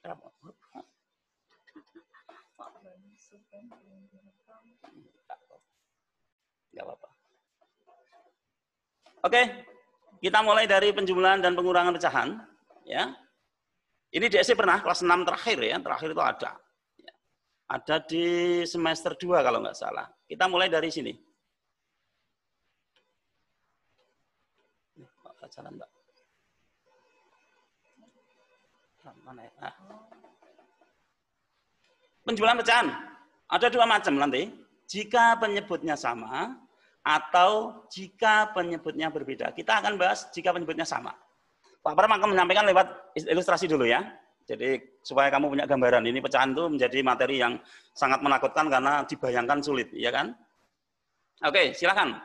Kenapa? Nggak apa-apa. Oke, kita mulai dari penjumlahan dan pengurangan pecahan. Ya, ini di SD pernah kelas 6 terakhir ya, terakhir itu ada. Ada di semester 2 kalau nggak salah. Kita mulai dari sini. Jalan, Mbak. Mana ya? Nah. Penjumlahan pecahan ada dua macam nanti. Jika penyebutnya sama atau jika penyebutnya berbeda. Kita akan bahas jika penyebutnya sama. Pak Pram akan menyampaikan lewat ilustrasi dulu ya. Jadi supaya kamu punya gambaran. Ini pecahan itu menjadi materi yang sangat menakutkan karena dibayangkan sulit, ya kan? Oke, silakan.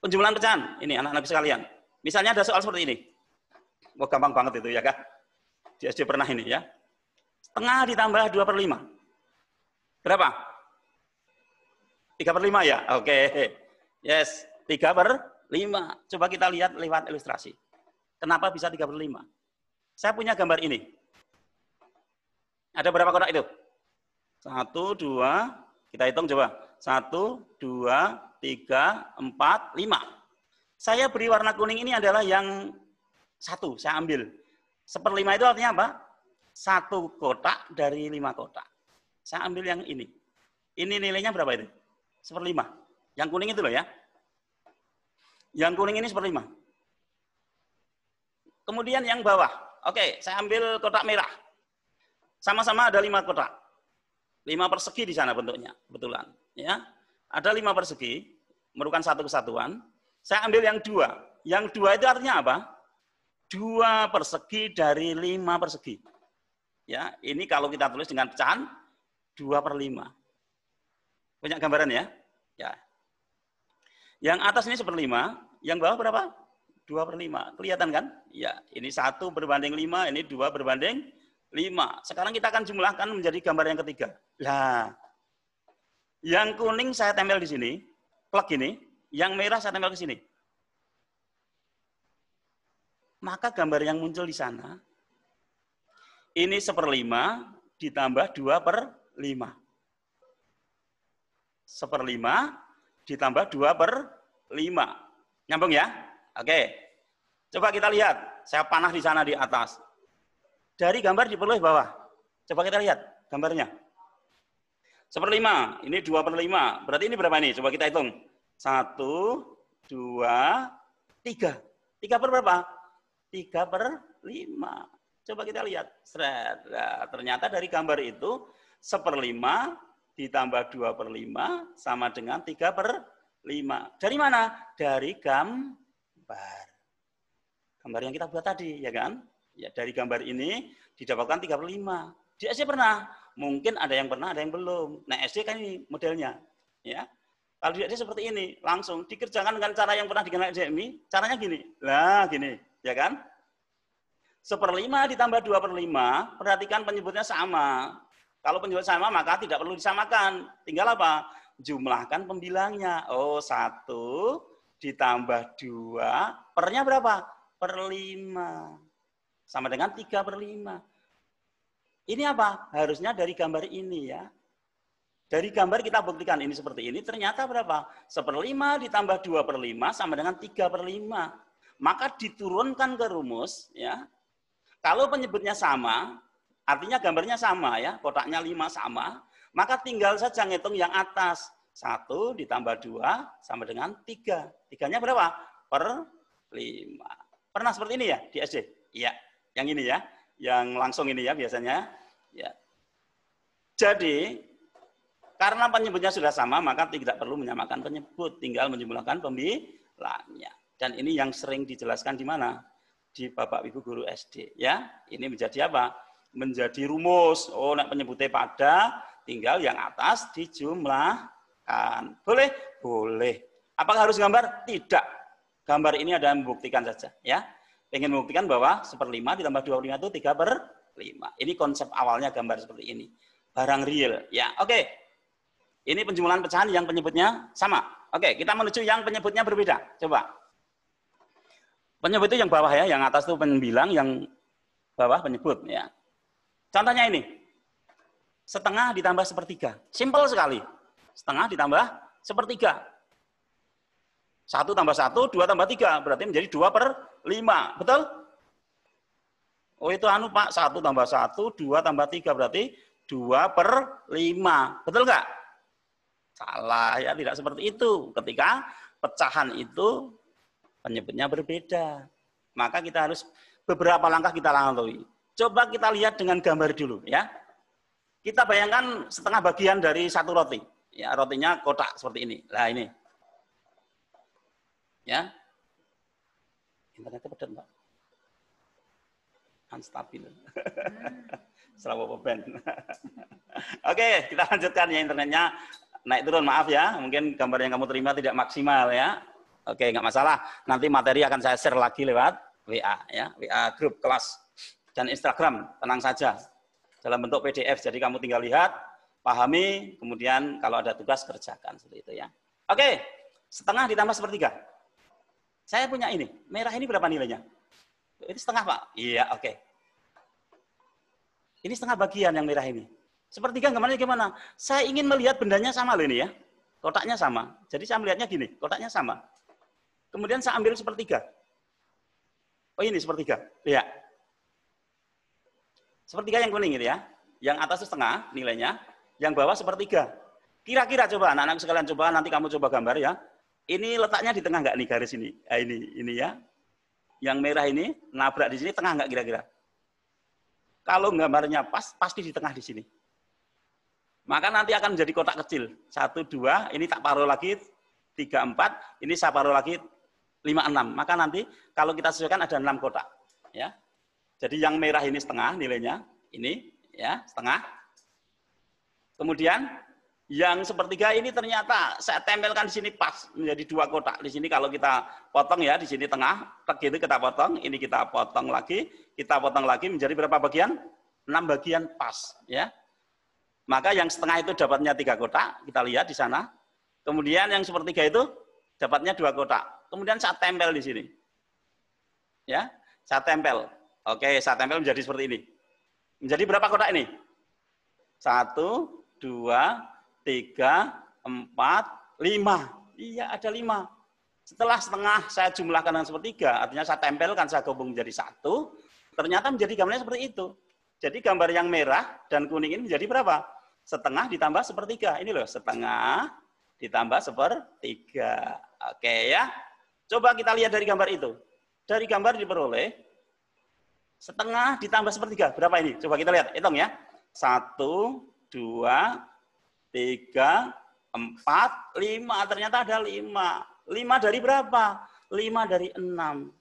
Penjumlahan pecahan. Ini anak-anak sekalian. Misalnya ada soal seperti ini. Wah, gampang banget itu ya kan? Di SD pernah ini ya. Setengah ditambah 2/5. Berapa? 3/5 ya? Oke. Yes, 3/5. Coba kita lihat lewat ilustrasi. Kenapa bisa 3/5? Saya punya gambar ini. Ada berapa kotak itu? 1, 2, kita hitung coba. 1, 2, 3, 4, 5. Saya beri warna kuning ini adalah yang 1, saya ambil. 1/5 itu artinya apa? 1 kotak dari 5 kotak. Saya ambil yang ini. Ini nilainya berapa itu? 1/5. Yang kuning itu loh ya. Yang kuning ini 1/5. Kemudian yang bawah. Oke, saya ambil kotak merah. Sama-sama ada 5 kotak. 5 persegi di sana bentuknya, kebetulan. Ya, ada 5 persegi, merupakan satu kesatuan. Saya ambil yang 2. Yang 2 itu artinya apa? 2 persegi dari 5 persegi. Ya, ini kalau kita tulis dengan pecahan 2/5. Punya gambaran ya? Ya. Yang atas ini 1/5, yang bawah berapa? 2/5. Kelihatan kan? Ya, ini 1 berbanding 5, ini 2 berbanding 5. Sekarang kita akan jumlahkan menjadi gambar yang ketiga. Lah, yang kuning saya tempel di sini, plug ini, yang merah saya tempel ke sini. Maka gambar yang muncul di sana, ini 1/5 ditambah 2/5. 1/5 ditambah 2/5. Nyambung ya? Oke. Coba kita lihat. Saya panah di sana di atas. Dari gambar diperoleh bawah. Coba kita lihat gambarnya. 1/5. Ini 2/5. Berarti ini berapa nih? Coba kita hitung. 1, 2, 3. 3 per berapa? 3/5. Coba kita lihat. Nah, ternyata dari gambar itu 1/5 ditambah 2/5 sama dengan 3/5. Dari mana? Dari gambar. Gambar yang kita buat tadi, ya kan? Ya, dari gambar ini didapatkan 3/5. Di SD pernah? Mungkin ada yang pernah, ada yang belum. Nah, SD kan ini modelnya. Ya. Kalau di SD seperti ini, langsung dikerjakan dengan cara yang pernah dikenal JMI, caranya gini. Lah, gini. Ya kan? 1/5 ditambah 2/5, perhatikan penyebutnya sama. Kalau penyebut sama, maka tidak perlu disamakan. Tinggal apa? Jumlahkan pembilangnya. Oh, 1 ditambah 2, pernya berapa? Per 5. Sama dengan 3/5. Ini apa? Harusnya dari gambar ini ya. Dari gambar kita buktikan ini seperti ini, ternyata berapa? 1/5 ditambah 2/5 sama dengan 3/5. Maka diturunkan ke rumus, ya. Kalau penyebutnya sama, artinya gambarnya sama ya, kotaknya 5 sama, maka tinggal saja ngitung yang atas. 1 ditambah 2 sama dengan 3. 3-nya berapa? Per 5. Pernah seperti ini ya di SD? Iya, yang ini ya, yang langsung ini ya biasanya. Ya. Jadi, karena penyebutnya sudah sama, maka tidak perlu menyamakan penyebut, tinggal menjumlahkan pembilangnya. Dan ini yang sering dijelaskan di mana? Di Bapak Ibu Guru SD. Ya, ini menjadi apa? Menjadi rumus. Oh, nek penyebutnya pada, tinggal yang atas dijumlahkan. Boleh? Boleh. Apakah harus gambar? Tidak. Gambar ini ada yang membuktikan saja. Ya, pengen membuktikan bahwa 1/5 ditambah 2/5 itu 3/5. Ini konsep awalnya gambar seperti ini. Barang real. Ya, oke. Ini penjumlahan pecahan yang penyebutnya sama. Oke, kita menuju yang penyebutnya berbeda. Coba. Penyebut itu yang bawah ya, yang atas itu pembilang, yang bawah penyebut ya. Contohnya ini. Setengah ditambah sepertiga. Simpel sekali. Setengah ditambah sepertiga. 1 tambah 1, 2 tambah 3. Berarti menjadi 2/5. Betul? Oh itu Pak. 1 tambah 1, 2 tambah 3. Berarti 2/5. Betul nggak? Salah ya, tidak seperti itu. Ketika pecahan itu penyebutnya berbeda. Maka kita harus beberapa langkah kita lalui. Coba kita lihat dengan gambar dulu ya. Kita bayangkan setengah bagian dari satu roti. Ya, rotinya kotak seperti ini. Nah, ini. Ya. Internetnya pedet, Mbak. Unstabil. Selalu band. Oke, kita lanjutkan ya, internetnya naik turun, maaf ya. Mungkin gambar yang kamu terima tidak maksimal ya. Oke, nggak masalah. Nanti materi akan saya share lagi lewat WA ya, WA grup kelas dan Instagram. Tenang saja. Dalam bentuk PDF, jadi kamu tinggal lihat, pahami, kemudian kalau ada tugas kerjakan seperti itu ya. Oke, setengah ditambah sepertiga. Saya punya ini, merah ini berapa nilainya? Ini setengah Pak. Iya, oke. Ini setengah bagian yang merah ini. Sepertiga gimana? Saya ingin melihat bendanya sama loh ini ya, kotaknya sama. Jadi saya melihatnya gini, kotaknya sama. Kemudian saya ambil sepertiga. Oh ini sepertiga, iya. Sepertiga yang kuning itu ya. Yang atas itu setengah nilainya, yang bawah sepertiga. Kira-kira coba anak-anak sekalian coba, nanti kamu coba gambar ya. Ini letaknya di tengah nggak nih garis ini? Nah, ini ya. Yang merah ini nabrak di sini tengah nggak kira-kira? Kalau gambarnya pas, pasti di tengah di sini. Maka nanti akan menjadi kotak kecil. 1, 2, ini tak paruh lagi 3, 4, ini saya paruh lagi 5, 6. Maka nanti kalau kita sesuaikan ada 6 kotak. Ya. Jadi yang merah ini setengah nilainya, ini ya setengah. Kemudian yang sepertiga ini ternyata saya tempelkan di sini pas menjadi 2 kotak. Di sini kalau kita potong ya, di sini tengah, begitu kita potong, ini kita potong lagi menjadi berapa bagian? 6 bagian pas ya. Maka yang setengah itu dapatnya 3 kotak, kita lihat di sana. Kemudian yang sepertiga itu dapatnya 2 kotak. Kemudian saya tempel di sini. Ya, saya tempel. Oke, saya tempel menjadi seperti ini. Menjadi berapa kotak ini? 1, 2, 3, 4, 5. Iya, ada 5. Setelah setengah saya jumlahkan dengan sepertiga, artinya saya tempelkan, saya gabung menjadi 1. Ternyata menjadi gambarnya seperti itu. Jadi gambar yang merah dan kuning ini menjadi berapa? Setengah ditambah sepertiga. Ini loh, setengah ditambah sepertiga. Oke ya. Coba kita lihat dari gambar itu. Dari gambar diperoleh setengah ditambah sepertiga. Berapa ini? Coba kita lihat. Hitung ya. 1, 2, 3, 4, 5. Ternyata ada 5. 5 dari berapa? 5 dari 6.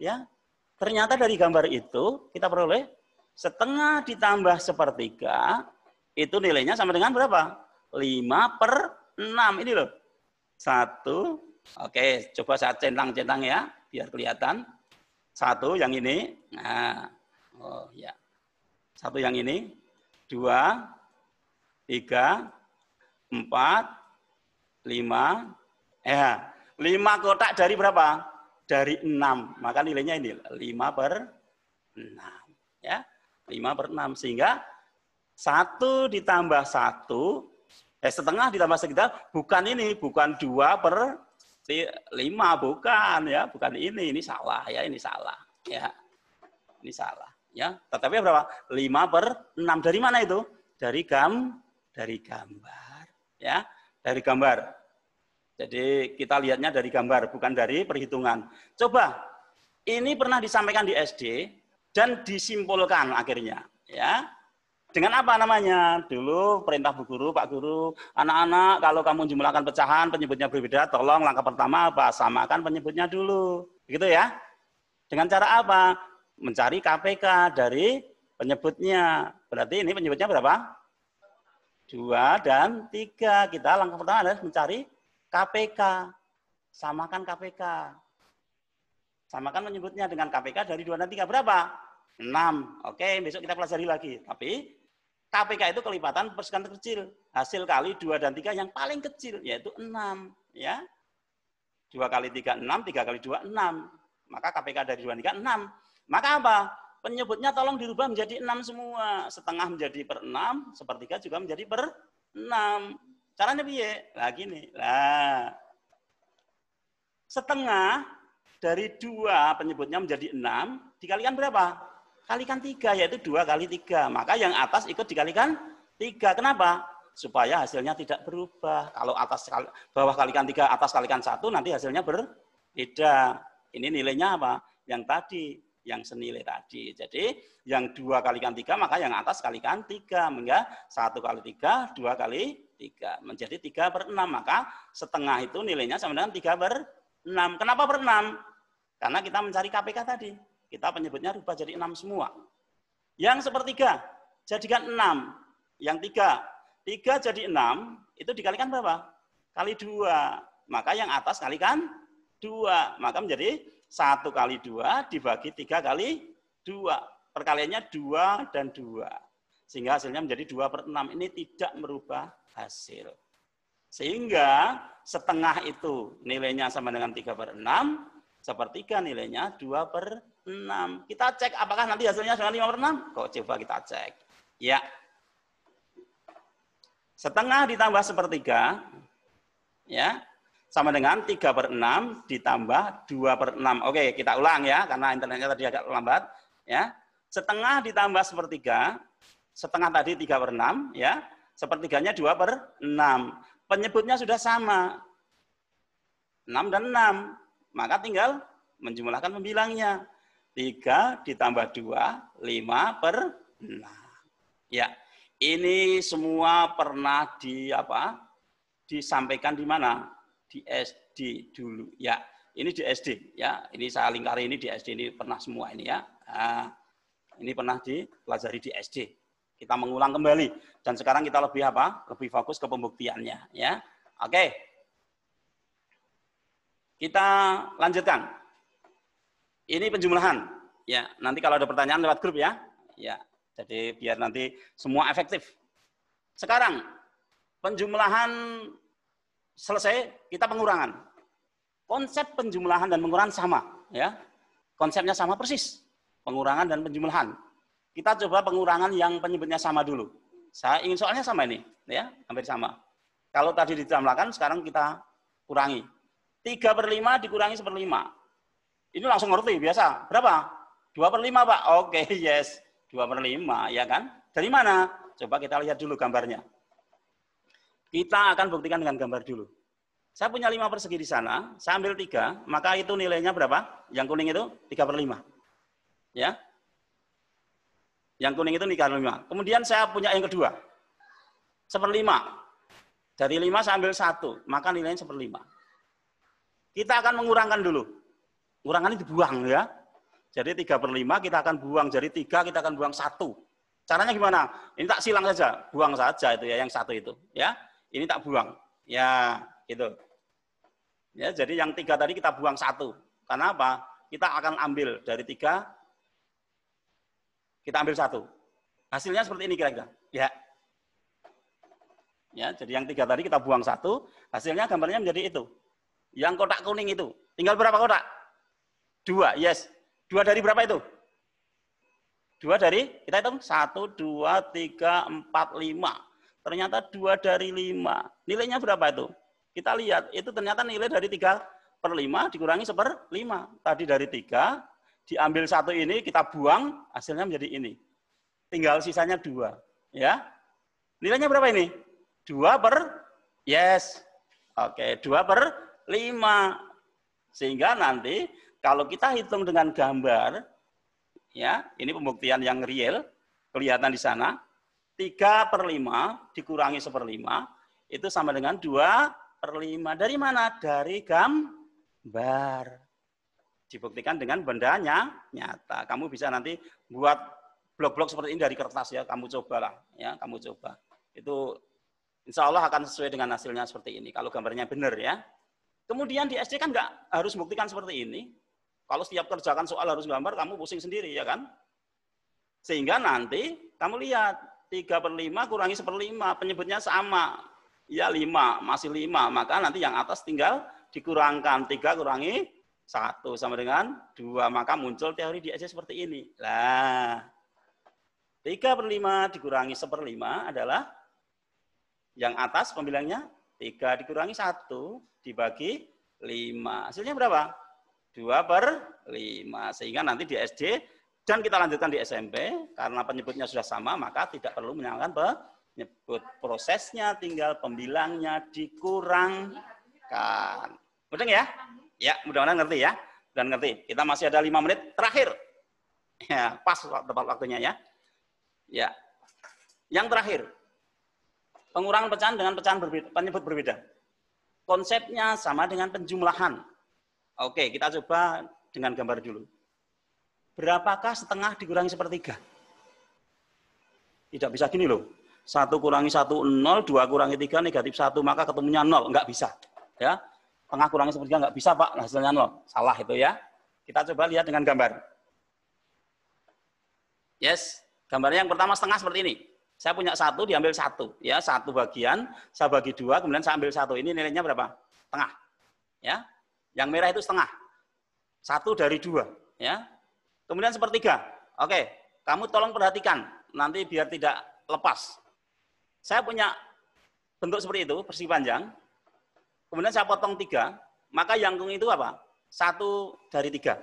Ya. Ternyata dari gambar itu kita peroleh setengah ditambah sepertiga. Itu nilainya sama dengan berapa? 5/6. Ini loh. 1. Oke, coba saya centang-centang ya. Biar kelihatan. 1 yang ini, nah, oh ya, 1 yang ini, 2, 3, 4, 5, 5 kotak dari berapa? Dari 6, maka nilainya ini 5/6, ya, 5/6 sehingga 1 ditambah 1, setengah ditambah sekitar bukan ini, bukan 2/5 bukan ya, bukan ini salah ya, ini salah ya, ini salah ya. Tetapi berapa? 5/6 dari mana itu? Dari gambar ya, dari gambar. Jadi kita lihatnya dari gambar, bukan dari perhitungan. Coba ini pernah disampaikan di SD dan disimpulkan akhirnya ya. Dengan apa namanya? Dulu perintah Bu Guru, Pak Guru, anak-anak kalau kamu jumlahkan pecahan, penyebutnya berbeda, tolong langkah pertama apa? Samakan penyebutnya dulu. Begitu ya. Dengan cara apa? Mencari KPK dari penyebutnya. Berarti ini penyebutnya berapa? 2 dan 3. Kita langkah pertama adalah mencari KPK. Samakan KPK. Samakan penyebutnya dengan KPK dari 2 dan 3. Berapa? 6. Oke, besok kita pelajari lagi. Tapi KPK itu kelipatan persekian terkecil. Hasil kali 2 dan 3 yang paling kecil, yaitu 6. Ya. 2 kali 3, 6. 3 kali 2, 6. Maka KPK dari 2 dan 3, 6. Maka apa? Penyebutnya tolong dirubah menjadi 6 semua. Setengah menjadi per 6, sepertiga juga menjadi per 6. Caranya piye? Nah gini. Nah, setengah dari 2 penyebutnya menjadi 6, dikalikan berapa? Kalikan 3, yaitu 2 kali 3. Maka yang atas ikut dikalikan 3. Kenapa? Supaya hasilnya tidak berubah. Kalau atas bawah kalikan 3, atas kalikan 1, nanti hasilnya berbeda. Ini nilainya apa? Yang tadi, yang senilai tadi. Jadi yang 2 kalikan 3, maka yang atas kalikan 3. Maka 1 kali 3, 2 kali 3. Menjadi 3 per 6. Maka setengah itu nilainya sama dengan 3 per 6. Kenapa per 6? Karena kita mencari KPK tadi. Kita penyebutnya rubah jadi 6 semua. Yang sepertiga, jadikan 6. Yang 3 jadi 6, itu dikalikan berapa? Kali 2. Maka yang atas kalikan 2. Maka menjadi 1 kali 2 dibagi 3 kali 2. Perkaliannya 2 dan 2. Sehingga hasilnya menjadi 2 per 6. Ini tidak merubah hasil. Sehingga setengah itu nilainya sama dengan 3 per 6. Sepertiga nilainya 2 per 6. Kita cek apakah nanti hasilnya sama 5 per 6? Kok coba kita cek. Ya. Setengah ditambah sepertiga, ya, sama dengan 3 per 6 ditambah 2 per 6. Oke, kita ulang ya, karena internetnya tadi agak lambat. Ya. Setengah ditambah sepertiga, setengah tadi 3 per 6, ya, sepertiganya 2 per 6. Penyebutnya sudah sama, 6 dan 6. Maka tinggal menjumlahkan pembilangnya. 3 ditambah 2, 5 per 6. Ya. Ini semua pernah disampaikan di mana? Di SD dulu. Ya, ini di SD. Ya, ini saya lingkari ini di SD. Ini pernah semua ini ya. Nah, ini pernah dipelajari di SD. Kita mengulang kembali. Dan sekarang kita lebih Lebih fokus ke pembuktiannya. Ya, oke. Kita lanjutkan. Ini penjumlahan. Ya, nanti kalau ada pertanyaan lewat grup ya. Ya. Jadi biar nanti semua efektif. Sekarang penjumlahan selesai, kita pengurangan. Konsep penjumlahan dan pengurangan sama, ya. Konsepnya sama persis. Pengurangan dan penjumlahan. Kita coba pengurangan yang penyebutnya sama dulu. Saya ingin soalnya sama ini, ya, hampir sama. Kalau tadi ditambahkan, sekarang kita kurangi. 3 per 5 dikurangi 1/5. Ini langsung ngerti, biasa. Berapa? 2 per 5, Pak. Oke, yes. 2 per 5, ya kan? Dari mana? Coba kita lihat dulu gambarnya. Kita akan buktikan dengan gambar dulu. Saya punya 5 persegi di sana, saya ambil 3, maka itu nilainya berapa? Yang kuning itu 3 per 5. Ya. Yang kuning itu 3 per 5. Kemudian saya punya yang kedua, 1/5. Dari 5 saya ambil 1, maka nilainya 1/5. Kita akan mengurangkan dulu. Ngurangannya dibuang ya. Jadi 3 per 5 kita akan buang, jadi 3 kita akan buang 1. Caranya gimana? Ini tak silang saja, buang saja itu ya, yang 1 itu. Ya, ini tak buang. Ya, gitu. Ya, jadi yang 3 tadi kita buang 1. Karena apa? Kita akan ambil dari 3, kita ambil 1. Hasilnya seperti ini kira-kira. Ya. Ya, jadi yang 3 tadi kita buang 1, hasilnya gambarnya menjadi itu. Yang kotak kuning itu. Tinggal berapa kotak? 2, yes. 2 dari berapa itu? 2 dari, kita hitung, 1, 2, 3, 4, 5. Ternyata 2 dari 5. Nilainya berapa itu? Kita lihat, itu ternyata nilai dari 3 per 5 dikurangi 1/5. Tadi dari 3, diambil 1 ini, kita buang, hasilnya menjadi ini. Tinggal sisanya 2. Ya. Nilainya berapa ini? 2 per, yes. Oke, 2 per 5. Sehingga nanti, kalau kita hitung dengan gambar, ya, ini pembuktian yang real, kelihatan di sana, 3 per 5 dikurangi 1/5, itu sama dengan 2 per 5. Dari mana? Dari gambar. Dibuktikan dengan bendanya nyata. Kamu bisa nanti buat blok-blok seperti ini dari kertas ya, kamu cobalah. Ya, kamu coba. Itu insya Allah akan sesuai dengan hasilnya seperti ini, kalau gambarnya benar ya. Kemudian di SD kan nggak harus buktikan seperti ini. Kalau setiap kerjakan soal harus gambar, kamu pusing sendiri, ya kan? Sehingga nanti, kamu lihat, 3 per 5 kurangi 1/5, penyebutnya sama. Ya 5, masih 5, maka nanti yang atas tinggal dikurangkan, 3 kurangi 1 sama dengan 2. Maka muncul teori di SD seperti ini. Lah, 3/5 dikurangi 1/5 adalah yang atas pembilangnya 3 dikurangi 1 dibagi 5. Hasilnya berapa? 2/5. Sehingga nanti di SD dan kita lanjutkan di SMP, karena penyebutnya sudah sama, maka tidak perlu menyamakan penyebut. Prosesnya tinggal pembilangnya dikurangkan. Mudah ya? Ya, mudah-mudahan ngerti ya. Dan ngerti. Kita masih ada 5 menit terakhir. Ya, pas tepat waktunya ya. Ya. Yang terakhir. Pengurangan pecahan dengan pecahan berbeda, penyebut berbeda. Konsepnya sama dengan penjumlahan. Oke, kita coba dengan gambar dulu. Berapakah setengah dikurangi 1/3? Tidak bisa gini loh. 1 kurangi 1, 0, 2 kurangi 3, -1, maka ketemunya 0. Enggak bisa. Ya. Tengah kurangi 1/3 enggak bisa, Pak. Hasilnya 0. Salah itu ya. Kita coba lihat dengan gambar. Yes. Gambarnya yang pertama setengah seperti ini. Saya punya 1, diambil 1. Ya, 1 bagian, saya bagi 2, kemudian saya ambil 1. Ini nilainya berapa? Setengah. Ya. Yang merah itu setengah. 1 dari 2. Ya. Kemudian 1/3. Oke, kamu tolong perhatikan. Nanti biar tidak lepas. Saya punya bentuk seperti itu, persegi panjang. Kemudian saya potong 3. Maka yang itu apa? 1 dari 3.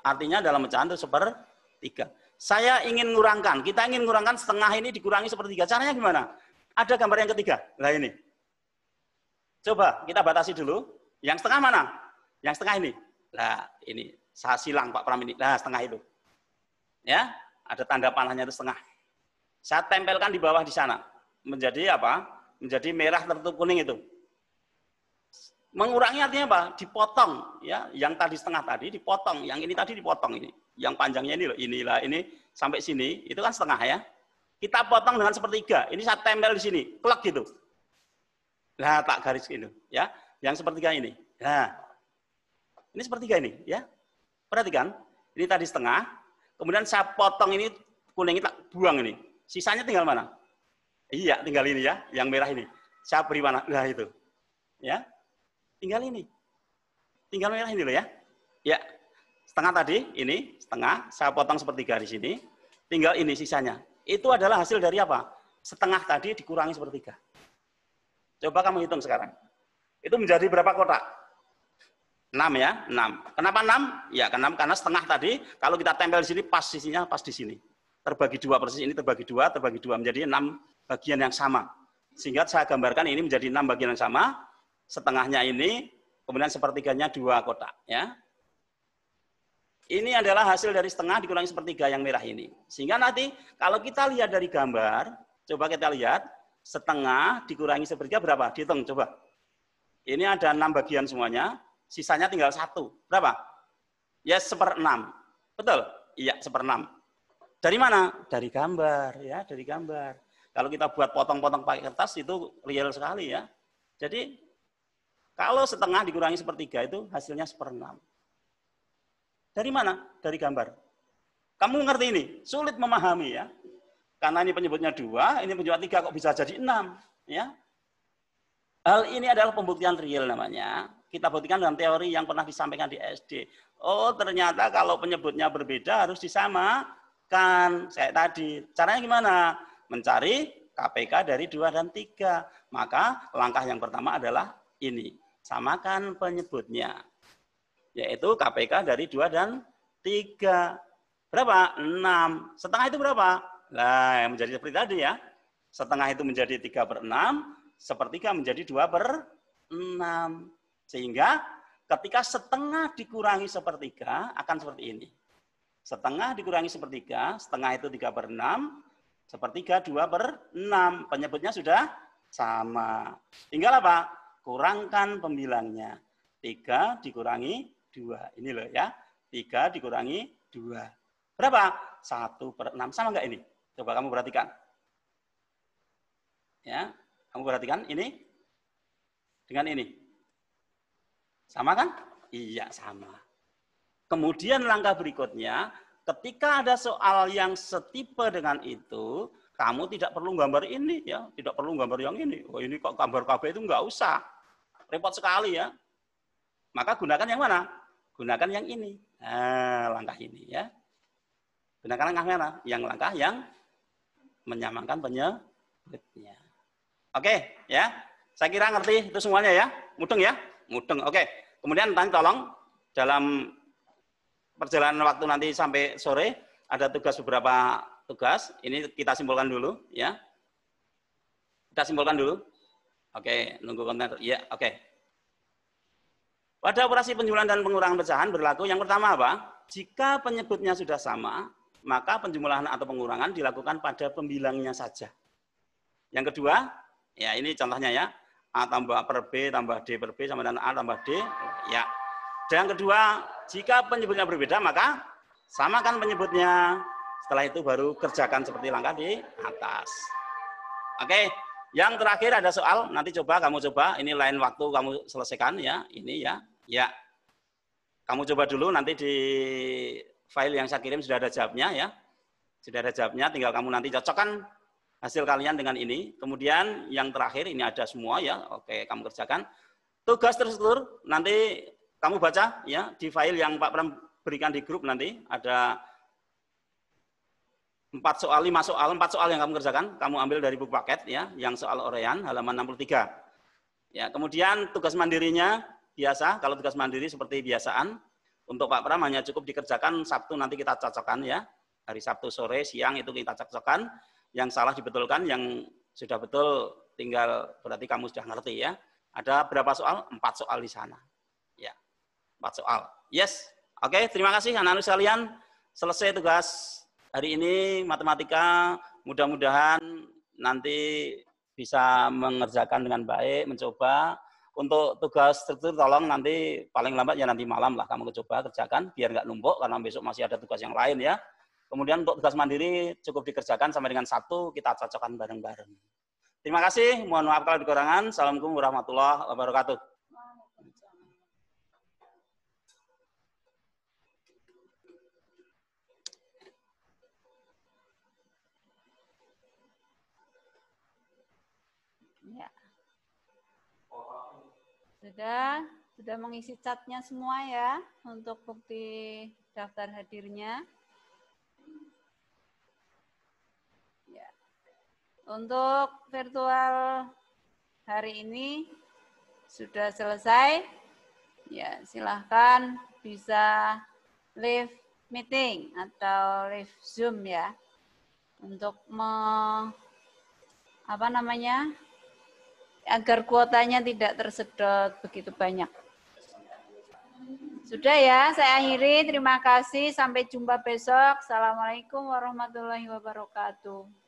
Artinya dalam pecahan itu 1/3. Saya ingin ngurangkan. Kita ingin ngurangkan setengah ini dikurangi 1/3. Caranya gimana? Ada gambar yang ketiga. Nah ini. Coba kita batasi dulu. Yang setengah mana? Yang setengah ini. Nah ini. Saya silang Pak Pram ini. Nah setengah itu. Ya, ada tanda panahnya itu setengah. Saya tempelkan di bawah di sana. Menjadi apa? Menjadi merah tertutup kuning itu. Mengurangi artinya apa? Dipotong. Ya, yang tadi setengah tadi dipotong. Yang ini tadi dipotong ini. Yang panjangnya ini loh. Inilah ini sampai sini. Itu kan setengah ya. Kita potong dengan 1/3. Ini saya tempel di sini. Klek gitu. Nah, tak garis gitu. Ya, yang 1/3 ini. Nah, ini 1/3 ini. Ya, perhatikan. Ini tadi setengah. Kemudian saya potong ini kuning tak buang ini. Sisanya tinggal mana? Iya, tinggal ini ya, yang merah ini. Saya beri mana? Nah itu. Ya. Tinggal ini. Tinggal merah ini loh ya. Ya. Setengah tadi, ini setengah, saya potong 1/3 di sini. Tinggal ini sisanya. Itu adalah hasil dari apa? Setengah tadi dikurangi 1/3. Coba kamu hitung sekarang. Itu menjadi berapa kotak? 6 ya, 6. Kenapa 6? Ya, karena setengah tadi, kalau kita tempel di sini, pas sisinya pas di sini. Terbagi 2, persis ini terbagi 2, menjadi 6 bagian yang sama. Sehingga saya gambarkan ini menjadi 6 bagian yang sama, setengahnya ini, kemudian 1/3-nya 2 kotak. Ya. Ini adalah hasil dari setengah dikurangi 1/3 yang merah ini. Sehingga nanti, kalau kita lihat dari gambar, coba kita lihat, setengah dikurangi 1/3 berapa? Dihitung, coba. Ini ada 6 bagian semuanya. Sisanya tinggal 1. Berapa? Ya 1/6. Betul? Iya, 1/6. Dari mana? Dari gambar, ya, dari gambar. Kalau kita buat potong-potong pakai kertas itu real sekali ya. Jadi kalau setengah dikurangi 1/3 itu hasilnya 1/6. Dari mana? Dari gambar. Kamu ngerti ini? Sulit memahami ya. Karena ini penyebutnya 2, ini penyebut 3 kok bisa jadi 6, ya. Hal ini adalah pembuktian real namanya. Kita buktikan dengan teori yang pernah disampaikan di SD. Oh, ternyata kalau penyebutnya berbeda harus disamakan. Kayak tadi. Caranya gimana? Mencari KPK dari 2 dan 3. Maka langkah yang pertama adalah ini. Samakan penyebutnya. Yaitu KPK dari 2 dan 3. Berapa? 6. Setengah itu berapa? Nah, menjadi seperti tadi ya. Setengah itu menjadi 3/6. 1/3 menjadi 2/6. Sehingga ketika setengah dikurangi 1/3 akan seperti ini. Setengah dikurangi 1/3, setengah itu 3/6, 1/3 2/6. Penyebutnya sudah sama. Tinggal apa? Kurangkan pembilangnya. 3 dikurangi 2. Ini loh ya. 3 dikurangi 2. Berapa? 1/6. Sama enggak ini? Coba kamu perhatikan. Ya, kamu perhatikan ini dengan ini. Sama kan? Iya, sama. Kemudian langkah berikutnya, ketika ada soal yang setipe dengan itu, kamu tidak perlu gambar ini ya, tidak perlu gambar yang ini. Oh, ini kok gambar KB itu enggak usah. Repot sekali ya. Maka gunakan yang mana? gunakan yang ini. Nah, langkah ini ya. Gunakan langkah mana? Yang langkah yang menyamakan penyebutnya. Oke, ya. Saya kira ngerti itu semuanya ya. Mudeng ya? Mudeng. Oke. Kemudian nanti tolong dalam perjalanan waktu nanti sampai sore ada tugas beberapa tugas. Ini kita simpulkan dulu ya. Kita simpulkan dulu. Oke, nunggu konten. Ya, oke. Pada operasi penjumlahan dan pengurangan pecahan berlaku yang pertama apa? Jika penyebutnya sudah sama, maka penjumlahan atau pengurangan dilakukan pada pembilangnya saja. Yang kedua, ya ini contohnya ya, A tambah per B tambah D per B sama dengan A tambah D. Ya. Dan yang kedua, jika penyebutnya berbeda, maka samakan penyebutnya. Setelah itu baru kerjakan seperti langkah di atas. Oke, yang terakhir ada soal, nanti kamu coba, ini lain waktu kamu selesaikan ya, ini ya. Ya, kamu coba dulu, nanti di file yang saya kirim sudah ada jawabnya ya. Sudah ada jawabnya, tinggal kamu nanti cocokkan hasil kalian dengan ini. Kemudian yang terakhir ini ada semua ya. Oke, kamu kerjakan. Tugas terstruktur nanti kamu baca ya di file yang Pak Pram berikan di grup nanti ada 4 soal, 5 soal, 4 soal yang kamu kerjakan. Kamu ambil dari buku paket ya, yang soal Orean halaman 63. Ya, kemudian tugas mandirinya biasa, kalau tugas mandiri seperti biasaan untuk Pak Pram hanya cukup dikerjakan Sabtu nanti kita cocokkan ya. Hari Sabtu sore, siang itu kita cocokkan. Yang salah dibetulkan, yang sudah betul tinggal berarti kamu sudah ngerti ya. Ada berapa soal? 4 soal di sana. Ya, 4 soal. Yes. Oke, terima kasih anak-anak sekalian. Selesai tugas hari ini matematika. Mudah-mudahan nanti bisa mengerjakan dengan baik, mencoba. Untuk tugas struktur tolong nanti paling lambat ya nanti malam lah kamu coba kerjakan biar nggak numpuk karena besok masih ada tugas yang lain ya. Kemudian untuk tugas mandiri cukup dikerjakan sampai dengan Sabtu, kita cocokkan bareng-bareng. Terima kasih, mohon maaf kalau ada kekurangan. Assalamualaikum warahmatullahi wabarakatuh. Ya. Sudah mengisi catnya semua ya untuk bukti daftar hadirnya. Untuk virtual hari ini sudah selesai. Ya, silahkan bisa live meeting atau live Zoom ya. Untuk agar kuotanya tidak tersedot begitu banyak. Sudah ya, saya akhiri. Terima kasih. Sampai jumpa besok. Assalamualaikum warahmatullahi wabarakatuh.